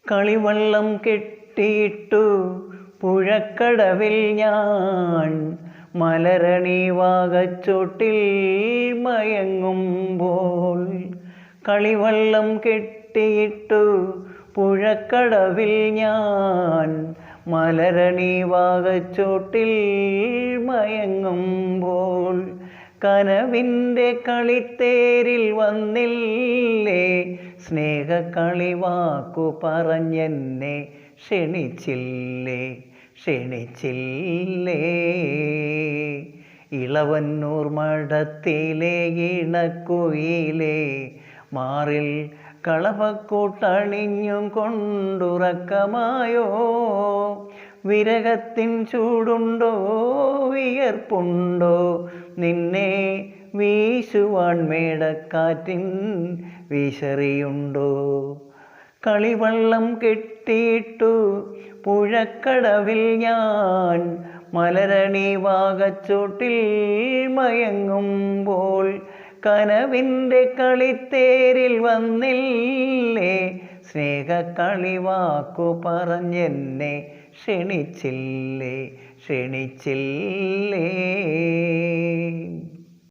കളിവള്ളം കെട്ടിയിട്ടു പുഴക്കടവിൽ ഞാൻ മലരണി വാകച്ചോട്ടിൽ മയങ്ങുമ്പോൾ. കളിവള്ളം കെട്ടിയിട്ടു പുഴക്കടവിൽ ഞാൻ മലരണി വാകച്ചോട്ടിൽ മയങ്ങുമ്പോൾ. കനവിൻ്റെ കളിത്തേരിൽ വന്നില്ലേ, സ്നേഹക്കളിവാക്കു പറഞ്ഞെന്നെ ക്ഷണിച്ചില്ലേ, ക്ഷണിച്ചില്ലേ. ഇളവന്നൂർ മഠത്തിലെ ഇണക്കുയിലേ, മാറിൽ കളഭക്കൂട്ടണിഞ്ഞും കൊണ്ടുറക്കമായോ. വിരഹത്തിൻ ചൂടുണ്ടോ, വിയർപ്പുണ്ടോ, നിന്നെ വീശുവാൻ മേടക്കാറ്റിൻ വീശറിയുണ്ടോ. കളിവള്ളം കെട്ടിയിട്ടു പുഴക്കടവിൽ ഞാൻ മലരണി വാകച്ചോട്ടിൽ മയങ്ങുമ്പോൾ. കനവിൻ്റെ കളിത്തേരിൽ വന്നില്ലേ, സ്നേഹക്കളിവാക്കു പറഞ്ഞെന്നെ ക്ഷണിച്ചില്ലേ, ക്ഷണിച്ചില്ലേ.